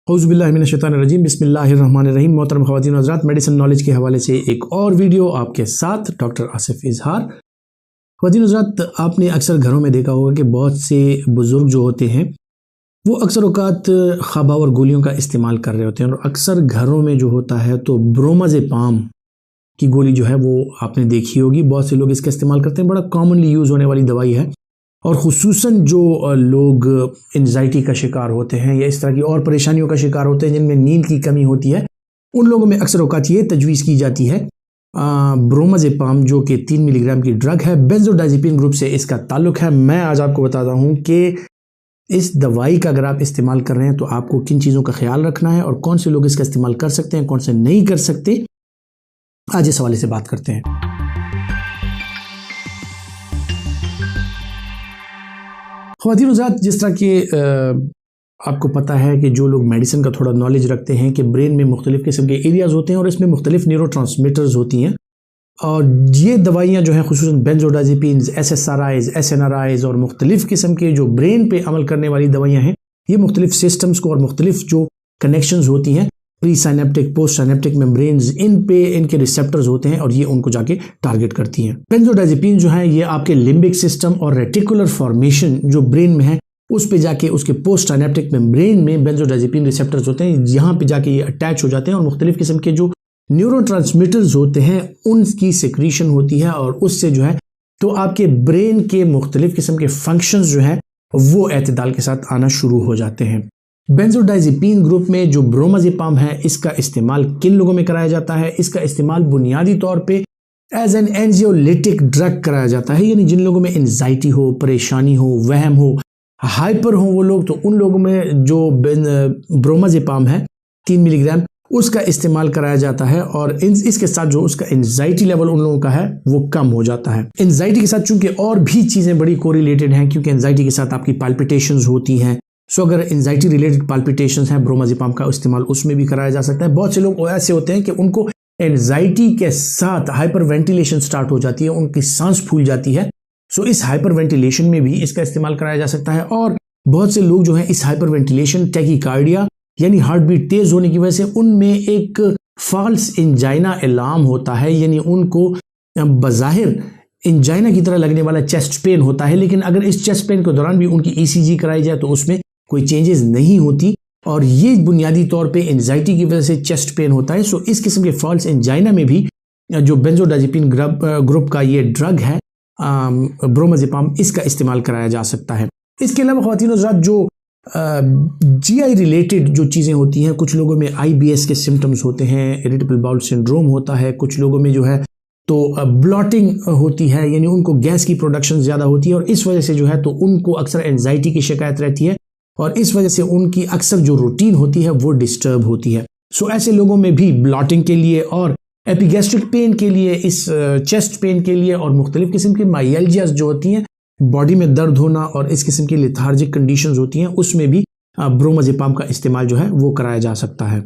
औज़ुबिल्लाहिमिनश्शैतानिर्रजीम बिस्मिल्लाहिर्रहमानिर्रहीम। मोहतरम ख़वातीन व हज़रात, मेडिसिन नॉलेज के हवाले से एक और वीडियो आपके साथ डॉक्टर आसिफ इजहार। ख़वातीन व हज़रात, आपने अक्सर घरों में देखा होगा कि बहुत से बुज़ुर्ग जो होते हैं वो अक्सर औक़ात ख़ाबा और गोलियों का इस्तेमाल कर रहे होते हैं, और अक्सर घरों में जो होता है तो ब्रोमाज़ेपाम की गोली जो है वो आपने देखी होगी। बहुत से लोग इसका इस्तेमाल करते हैं, बड़ा कॉमनली यूज़ होने वाली दवाई है। और ख़ुसूसन जो लोग एंजाइटी का शिकार होते हैं या इस तरह की और परेशानियों का शिकार होते हैं जिनमें नींद की कमी होती है, उन लोगों में अक्सर औक़ात ये तजवीज़ की जाती है ब्रोमाज़ेपाम, जो कि 3 मिलीग्राम की ड्रग है। बेंजोडाज़ेपीन ग्रुप से इसका ताल्लुक़ है। मैं आज आपको बताता हूँ कि इस दवाई का अगर आप इस्तेमाल कर रहे हैं तो आपको किन चीज़ों का ख्याल रखना है और कौन से लोग इसका इस्तेमाल कर सकते हैं, कौन से नहीं कर सकते। आज इस हवाले से बात करते हैं। ख़वातीन व हज़रात, जिस तरह के आपको पता है कि जो लोग मेडिसिन का थोड़ा नॉलेज रखते हैं कि ब्रेन में मुख्तलिफ़ किस्म के एरियाज़ होते हैं और इसमें मुख्तलिफ़ न्यूरोट्रांसमीटर्स होती हैं, और ये दवाइयाँ जो हैं ख़ुसूसन बेंजोडाज़ेपीन्स, SSRIs, SNRIs और मुख्तलिफ़ किस्म के जो ब्रेन पे अमल करने वाली दवाइयाँ हैं, ये मुख्तलिफ़ सिस्टम्स को और मुख्तलिफ़ जो कनेक्शंस होती हैं, presynaptic, postsynaptic membranes, इन पे इनके रिसेप्टर्स होते हैं और ये उनको जाके टारगेट करती हैं। बेंजोडाज़ेपीन जो है ये आपके लिम्बिक सिस्टम और रेटिकुलर फॉर्मेशन जो ब्रेन में है उस पे जाके उसके पोस्ट साइनेप्टिक मेम्ब्रेन में बेंजोडाज़ेपीन रिसेप्टर्स होते हैं, यहाँ पे जाके ये अटैच हो जाते हैं और मुख्तलिफ़ किस्म के जो न्यूरोट्रांसमीटर्स होते हैं उनकी सिक्रीशन होती है, और उससे जो है तो आपके ब्रेन के मुख्तलिफ़ किस्म के फंक्शंस जो हैं वो एतदाल के साथ आना शुरू हो जाते हैं। बेंजोडाज़ेपीन ग्रुप में जो ब्रोमाज़ेपाम है इसका इस्तेमाल किन लोगों में कराया जाता है? इसका इस्तेमाल बुनियादी तौर पे एज एन एंजियोलिटिक ड्रग कराया जाता है, यानी जिन लोगों में एंजाइटी हो, परेशानी हो, वहम हो, हाइपर हो वो लोग, तो उन लोगों में जो ब्रोमाज़ेपाम है 3 मिलीग्राम उसका इस्तेमाल कराया जाता है, और इसके साथ जो उसका एंजाइटी लेवल उन लोगों का है वो कम हो जाता है। एंजाइटी के साथ चूंकि और भी चीज़ें बड़ी कोरिलेटेड हैं, क्योंकि एंजाइटी के साथ आपकी पाल्पिटेशंस होती हैं, सो अगर एंजाइटी रिलेटेड पाल्पिटेशंस हैं, ब्रोमाज़ेपाम का इस्तेमाल उसमें भी कराया जा सकता है। बहुत से लोग ऐसे होते हैं कि उनको एंजाइटी के साथ हाइपर वेंटिलेशन स्टार्ट हो जाती है, उनकी सांस फूल जाती है, सो इस हाइपर वेंटिलेशन में भी इसका इस्तेमाल कराया जा सकता है। और बहुत से लोग जो हैं इस हाइपर वेंटिलेशन, टैकीकार्डिया यानी हार्ट बीट तेज होने की वजह से उनमें एक फॉल्स एंजाइना अलार्म होता है, यानी उनको बज़ाहिर एंजाइना की तरह लगने वाला चेस्ट पेन होता है, लेकिन अगर इस चेस्ट पेन के दौरान भी उनकी ECG कराई जाए तो उसमें कोई चेंजेस नहीं होती, और ये बुनियादी तौर पे एंजाइटी की वजह से चेस्ट पेन होता है। सो इस किस्म के फॉल्स एंजाइना में भी जो बेंजोडाज़ेपीन ग्रुप का ये ड्रग है ब्रोमाज़ेपाम, इसका इस्तेमाल कराया जा सकता है। इसके अलावा ख़वातीन व हज़रात, जो GI रिलेटेड जो चीज़ें होती हैं, कुछ लोगों में IBS के सिम्टम्स होते हैं, इरिटेबल बाउल सिंड्रोम होता है, कुछ लोगों में जो है तो ब्लॉटिंग होती है, यानी उनको गैस की प्रोडक्शन ज़्यादा होती है, और इस वजह से जो है तो उनको अक्सर एंजाइटी की शिकायत रहती है, और इस वजह से उनकी अक्सर जो रूटीन होती है वो डिस्टर्ब होती है। सो ऐसे लोगों में भी ब्लॉटिंग के लिए और एपिगैस्ट्रिक पेन के लिए, इस चेस्ट पेन के लिए, और मुख्तलिफ किस्म की माइल्जियाज जो होती हैं, बॉडी में दर्द होना और इस किस्म की लेथार्जिक कंडीशंस होती हैं, उसमें भी ब्रोमाज़ेपाम का इस्तेमाल जो है वो कराया जा सकता है।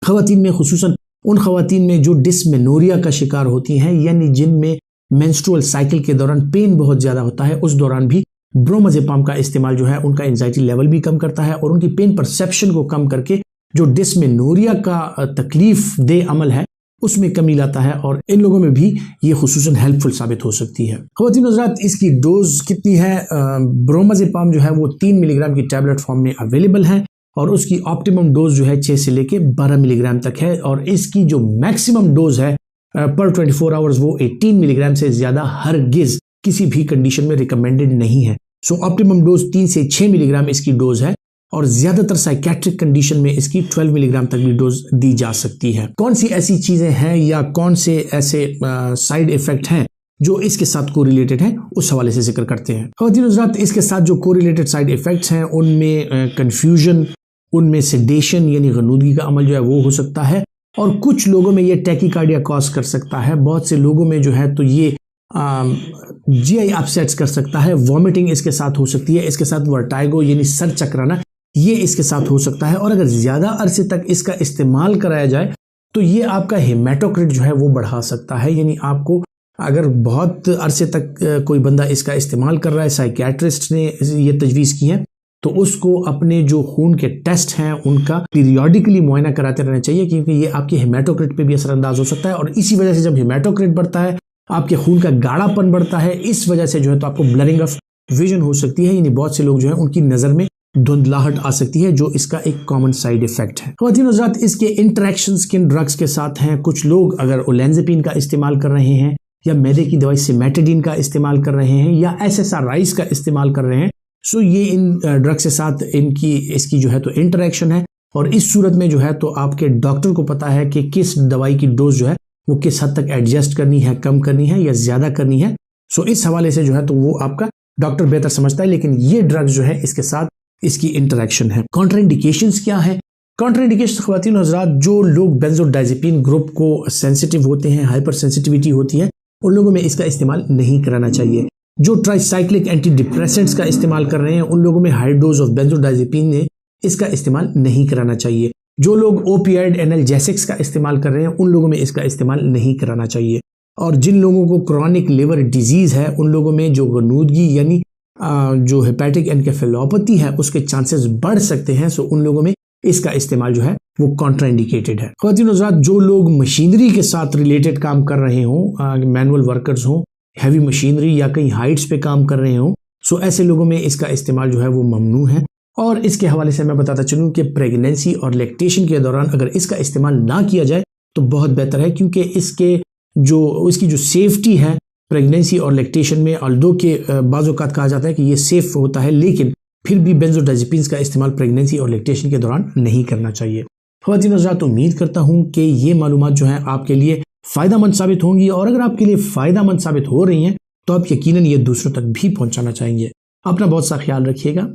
ख़वातीन में, खुसूसन उन ख़वातीन में जो डिस्मेनोरिया का शिकार होती हैं, यानी जिनमें मेंस्ट्रुअल साइकिल के दौरान पेन बहुत ज़्यादा होता है, उस दौरान भी ब्रोमाज़ेपाम का इस्तेमाल जो है उनका एंजाइटी लेवल भी कम करता है और उनकी पेन परसेप्शन को कम करके जो डिस्मेनोरिया का तकलीफ दे अमल है उसमें कमी लाता है, और इन लोगों में भी ये खुसूसन हेल्पफुल साबित हो सकती है। ख़वातीन हज़रात, इसकी डोज कितनी है? ब्रोमाज़ेपाम जो है वो 3 मिलीग्राम की टैबलेट फॉर्म में अवेलेबल है, और उसकी ऑप्टिमम डोज जो है 6 से लेके 12 मिलीग्राम तक है, और इसकी जो मैक्सिमम डोज है पर 24 आवर्स वो 18 मिलीग्राम से ज़्यादा हरगिज़ किसी भी कंडीशन में रिकमेंडेड नहीं है। सो ऑप्टिमम डोज 3 से 6 मिलीग्राम इसकी डोज है, और ज़्यादातर साइकेट्रिक कंडीशन में इसकी 12 मिलीग्राम तक भी डोज दी जा सकती है। कौन सी ऐसी चीज़ें हैं या कौन से ऐसे साइड इफ़ेक्ट हैं जो इसके साथ कोरिलेटेड हैं, उस हवाले से जिक्र करते हैं। ख़वातीन हज़रात, इसके साथ जो कोरिलेटेड साइड इफ़ेक्ट्स हैं उनमें कन्फ्यूजन, उनमें सेडेशन यानी गनूदगी का अमल जो है वो हो सकता है, और कुछ लोगों में ये टैकीकार्डिया कॉज कर सकता है। बहुत से लोगों में जो है तो ये GI अपसेट्स कर सकता है, वॉमिटिंग इसके साथ हो सकती है, इसके साथ वर्टाइगो यानी सर चकराना ये इसके साथ हो सकता है, और अगर ज़्यादा अरसे तक इसका इस्तेमाल कराया जाए तो ये आपका हेमाटोक्रिट जो है वो बढ़ा सकता है, यानी आपको अगर बहुत अरसे तक कोई बंदा इसका इस्तेमाल कर रहा है, साइकियाट्रिस्ट ने ये तजवीज़ की है तो उसको अपने जो खून के टेस्ट हैं उनका पीरियोडिकली मुआयना कराते रहना चाहिए, क्योंकि ये आपके हेमाटोक्रिट पे भी असरअंदाज हो सकता है। और इसी वजह से जब हेमाटोक्रिट बढ़ता है आपके खून का गाढ़ापन बढ़ता है, इस वजह से जो है तो आपको ब्लरिंग ऑफ विजन हो सकती है, यानी बहुत से लोग जो है उनकी नज़र में धुंधलाहट आ सकती है, जो इसका एक कॉमन साइड इफेक्ट है। ख़वातीन और हज़रात, इसके इंटरेक्शंस किन ड्रग्स के साथ हैं? कुछ लोग अगर ओलेंज़ेपिन का इस्तेमाल कर रहे हैं या मैदे की दवाई सिमेटाडीन का इस्तेमाल कर रहे हैं या SSRIs का इस्तेमाल कर रहे हैं, सो ये इन ड्रग्स के साथ इसकी जो है तो इंटरेक्शन है। और इस सूरत में जो है तो आपके डॉक्टर को पता है कि किस दवाई की डोज जो है वो किस हद तक एडजस्ट करनी है, कम करनी है या ज्यादा करनी है। सो इस हवाले से जो है तो वो आपका डॉक्टर बेहतर समझता है। लेकिन ये ड्रग्स जो है इसके साथ इसकी इंटरेक्शन है। कॉन्ट्राइंडिकेशंस क्या है? कॉन्ट्राइंडिकेशन ख़वातीन और हज़रात, जो लोग बेंजोडाइज़ेपिन ग्रुप को सेंसिटिव होते हैं, हाइपर सेंसिटिविटी होती है, उन लोगों में इसका इस्तेमाल नहीं कराना चाहिए। जो ट्राइसाइक्लिक एंटी डिप्रेसेंट्स का इस्तेमाल कर रहे हैं उन लोगों में हाई डोज ऑफ बेंजोडाइज़ेपिन ने इसका इस्तेमाल नहीं कराना चाहिए। जो लोग ओपियाइड एनाल्जेसिक्स का इस्तेमाल कर रहे हैं उन लोगों में इसका इस्तेमाल नहीं कराना चाहिए। और जिन लोगों को क्रॉनिक लिवर डिजीज़ है उन लोगों में जो गनूदगी यानी जो हेपेटिक एनकेफेलोपैथी है उसके चांसेस बढ़ सकते हैं, सो उन लोगों में इसका इस्तेमाल जो है वो कॉन्ट्राइंडिकेटेड है। ख़वातीन और हज़रात, जो लोग मशीनरी के साथ रिलेटेड काम कर रहे हों, मैनुअल वर्कर्स हों, हैवी मशीनरी या कहीं हाइट्स पे काम कर रहे हों, सो ऐसे लोगों में इसका इस्तेमाल जो है वो ममनू है। और इसके हवाले से मैं बताता चलूँ कि प्रेगनेंसी और लैक्टेशन के दौरान अगर इसका इस्तेमाल ना किया जाए तो बहुत बेहतर है, क्योंकि इसकी जो सेफ्टी है प्रेगनेंसी और लैक्टेशन में, ऑल्दो के बाज़ औक़ात कहा जाता है कि ये सेफ होता है, लेकिन फिर भी बेंजोडाइज़ेपिन्स का इस्तेमाल प्रेगनेंसी और लैक्टेशन के दौरान नहीं करना चाहिए। ख़वातीन और हज़रात, उम्मीद करता हूँ कि ये मालूमात जो है आपके लिए फ़ायदामंद साबित होंगी, और अगर आपके लिए फ़ायदामंद साबित हो रही हैं तो आप यकीनन ये दूसरों तक भी पहुँचाना चाहेंगे। अपना बहुत सा ख्याल रखिएगा।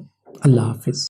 अल्लाह हाफ़िज़।